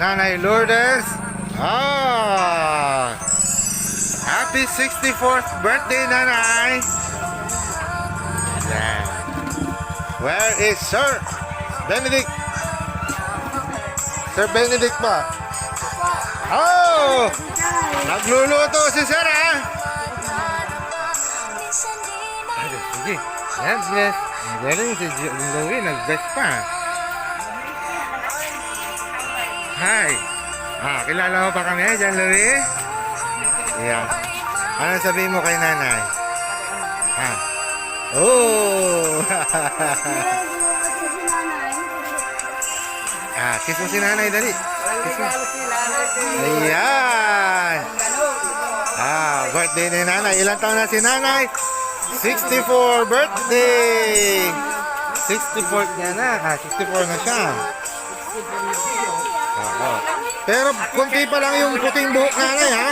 Nanay Lourdes. Happy 64th birthday, Nanay. Yeah. Where is Sir Benedict? Sir Benedict ba? Oh! Nagluluto si Sir, ha? Sige. Yan, bless. Galing si Louie, nag-bless pa. Hi. Kilala mo pa kami dyan, Louie? Yeah. Ano sabihin mo kay Nanay? Oh! Kiss mo si Nanay, dali. Kiss mo. Ayan. Birthday ni Nanay. Ilang taon na si Nanay? 64 birthday. 64 niya na. 64 na siya. Pero kunti pa lang yung puting buhok, Nanay, ha?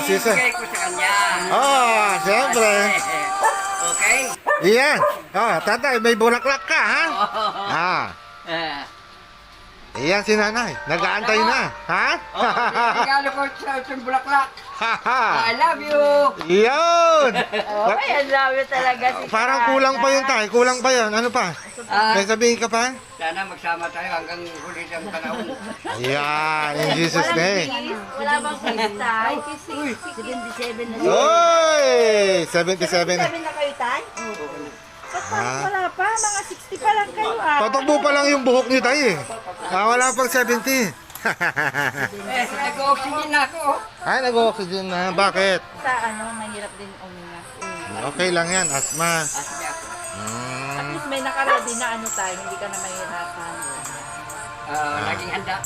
Sisa. Ko sa kanya. Siyempre. Okay? Iyan. Tatay, may bulaklak ka, ha? Iyan si Nanay. Nag-aantay na, ha? Regalo ko sa bulaklak. I love you. Iyon. I love you talaga si Parang kulang pa yun, tay. Kulang pa yun. Ano pa? May sabihin ka pa? Sana magsama tayo hanggang huli ng panahon. Ayan. In Jesus' name. Wala bang kiss tayo? 77 na siya. Oy! 77 na. 77 na kayo, Tay? Ba't parang wala pa? Mga 60 pa lang kayo, Patakbo pa lang yung buhok niyo, tay. Wala pang 70. Nag-oxygen na ako. Ay, nag-oxygen na. Bakit? Sa mahirap din uminga. Okay lang yan. Asma. At least may nakaredy na tayo, hindi ka na mahirapan. Laging handa.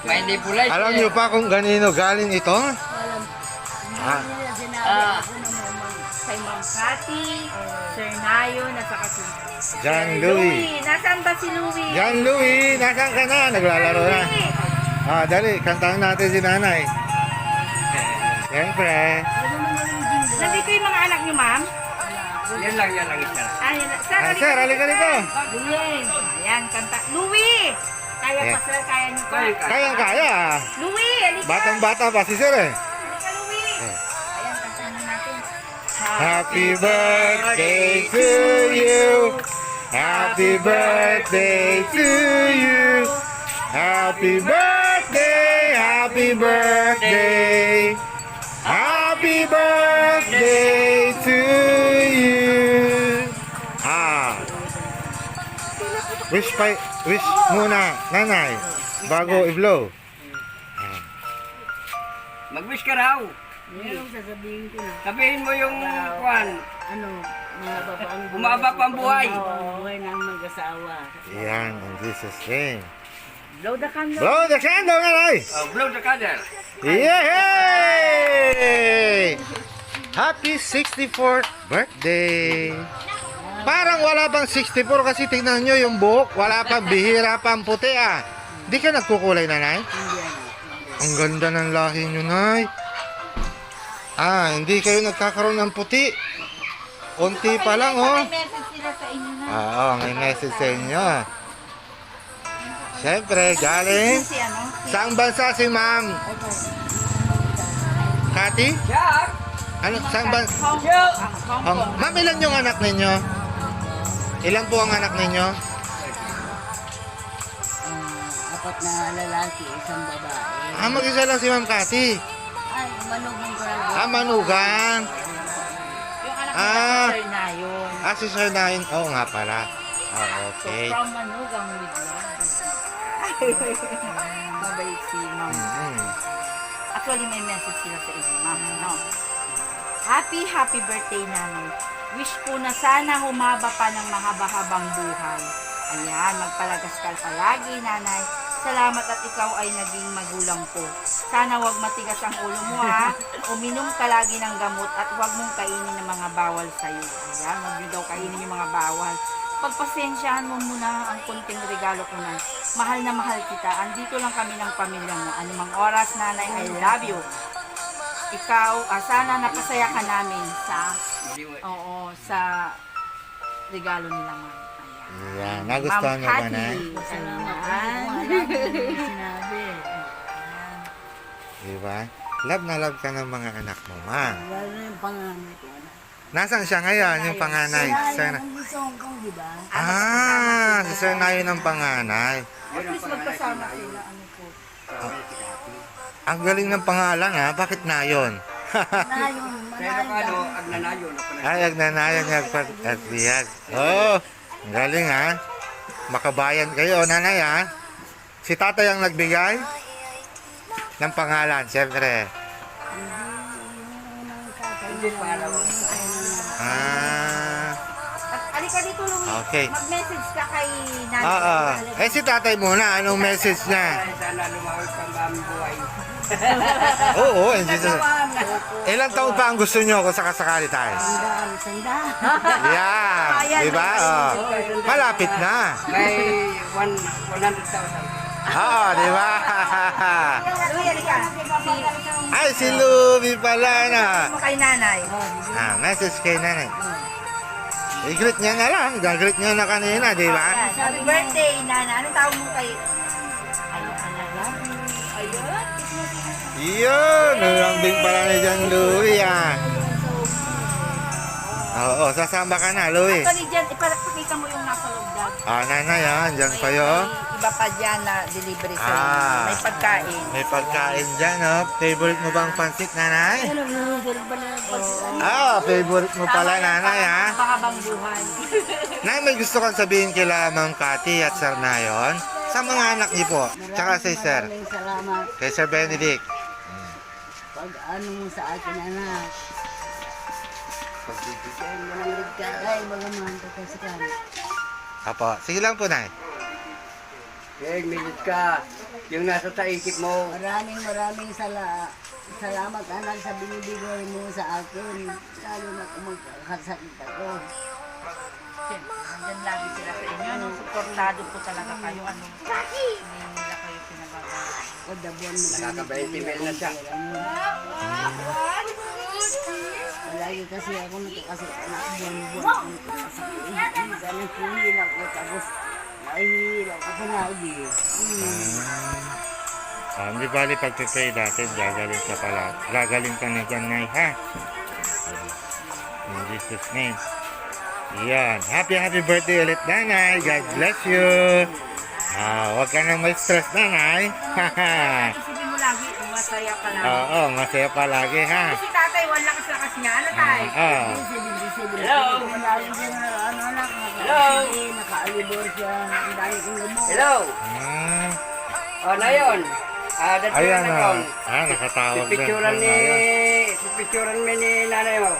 May nebulay. Alam niyo pa kung ganino galing ito? Kay Ma'am Cathy, Sir Nayo, nasa kasi John Louie. Nasaan ba si Louie? John Louie, nasaan ka na? Naglalaro na. Dali, kantahan natin si Nanay. Siyempre. Nandito yung mga anak niyo, Ma'am? Yan lang isa. Sir, halika dito. Ayan, kanta. Louie! Kaya pa, sir, kaya niyo pa. Kayang-kaya. Louie, halika. Batang-bata pa si Sir, eh. Halika, Louie. Ayan, kantahan natin. Happy birthday to you. Happy birthday to you. Happy birthday, happy birthday. Happy birthday to you. Wish muna, Nanay, bago i-blow. Mag-wish ka raw. Meron sasabihin ko na. Sabihin mo yung kwan. Umaba pa ang buhay. Buhay ng mag-asawa. Yan, in Jesus' name. Blow the candle. Blow the candle, Nanay! Blow the candle. Yay! Happy 64th birthday! Parang wala bang 64 kasi tingnan nyo yung buhok. Wala pang bihira pang puti, Di ka nagkukulay, Nanay? Ang ganda ng lahi nyo, Nay. Hindi kayo nagkakaroon ng puti. Unti pa lang, May message sila sa inyo na. may message sa inyo. Siyempre, galing. Saang bansa si Ma'am? Cathy? Jack! Ano? Saang bansa? Jack! Ma'am, ilan yung anak ninyo? Ilan po ang anak ninyo? Apat na lalaki, isang babae. Mag-isa lang si Ma'am Cathy. Ay, manugang ko lang. Manugang. Yung anak nila si Sir Nayon. Si Sir Nain. Oo nga pala. Okay. So, from manugang with love. Mabait si Ma'am. Actually, may message sila sa inyo, Ma'am. No? Happy birthday, Nanay. Wish ko na sana humaba pa ng mahaba-habang buhay. Ayan, magpalagas ka palagi, Nanay. Salamat at ikaw ay naging magulang ko. Sana wag matigas ang ulo mo, ha. Uminom ka lagi ng gamot at wag mong kainin ng mga bawal sa'yo. Ayan, wag nyo daw kainin yung mga bawal. Pagpasensyahan mo muna ang konting regalo ko na. Mahal na mahal kita. Andito lang kami ng pamilya mo. Anumang oras, Nanay, I love you. Ikaw, sana napasaya ka namin sa regalo nila, Ma'am. Ayan. Yan, nagustuhan mo ba, Nay? Salamat po. Ayan. Sinabi. Diba? Love na love ka ng mga anak mo, ma. Lalo na yung panganay ko. Nasaan siya ngayon, yung panganay? Kaya Sir, yung gusto kong, di ba? si Sir Nayo ng panganay. At least magkasama sila. Ano po? Ang galing ng pangalan, ha? Bakit Nayon? Nayon, Pero manayon. kano, agnanayo na pala. Ay, agnanayan at biyag. Oh, ang galing, ha? Makabayan kayo, nanay, ha? Si tatay ang nagbigay ng pangalan, siyempre. Hindi pangalawa. Ah, At alika dito, Louie. Okay. Mag-message ka kay Nanay. oo. Eh, si tatay muna, anong message niya? Ay, sana lumawi pa ba ang buhay. Oo, in Jesus. Ilang taon pa ang gusto nyo kung sakasakali tayo? Sanda. Yeah, di ba? Oh. Malapit na. May 100,000. Oo, di ba? Louie, alika. Ay, si Luby pala na. Mo kay Nanay. Message kay nanay. I-greet niya na lang. Gagreet niya na kanina, di ba? Ayan. Happy birthday, Nana. Anong tawag mo kay... Ayun, alaga. Ayun. Yun, nalambing pala ni Jan Louie, ah. Oo, sasama ka na, Louie. Actually, dyan, ipakita mo yung nasa loob dad. Nanay, dyan kayo. May iba pa dyan na delivery sa Ah. May pagkain. May pagkain dyan, oh. Favorite mo bang pansit, nanay? Favorite mo pala, nanay, ha? Pakabang buhay. Nay, may gusto kang sabihin kila Ma'am Cathy at Sir Nayon? Sa mga anak niyo po, tsaka si Sir, Maraming salamat. kay Sir Benedict. Pag ano mo sa akin, anak. Pagbibigyan mo ng ligay, bagaman kakasikan. Apo, sige lang po, Nay. Kaya minit ka. Yung nasa taikip mo. Maraming salamat, anak, sa binibigay mo sa akin. Lalo na kung magkakasakit ako. Nandyan lagi sila sa inyo. No? Supportado po talaga kayo. Ano? Hindi nila kayo pinababala. Kada buwan mo Nakaka-20 mil na siya. Lagi kasi ako nakakasakit na buwan-buwan. Minsan nagpuhil ako tapos nahihila ako sa lagi. Hindi bali pag-pray natin, gagaling ka na dyan, Nay, ha? In Jesus' name. Yan. Happy birthday ulit, Nanay. God bless you. Huwag ka nang may stress, Nanay. Isipin mo lagi, masaya ka lang. Oo, masaya palagi, ha? Si tatay, wala lakas niya. Ano tayo? Hello? Malayo siya na anak, Hello? nakaalibor siya. Ang dami kong gamot. Hello? O, na yun. Dati Ayan, na yun. nakatawag din. Pipicturan mo ni nanay mo.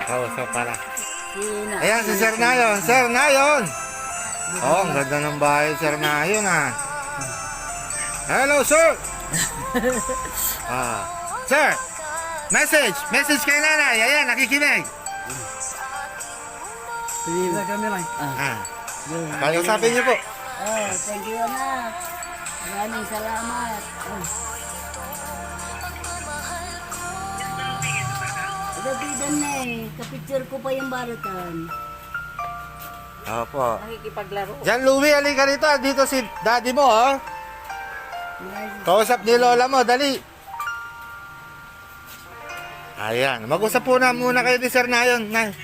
Kausap pala. Sina. Ayan, si Sir Nayon. Sir Nayon! Ang ganda ng bahay, Sir Nayon, ha? Hello, sir! Sir! Message! Message kay nanay. Ayan, nakikinig. Kausapin niyo po. Oh, thank you, anak. Maraming salamat. Dapidan na kapicture ko pa yung baratan. Opo. Nakikipaglaro. Diyan, Louie, halika rito. Dito si daddy mo, oh. Kausap ni lola mo, dali. Ayan, mag-usap po na muna kayo ni Sir Nayon. Nay.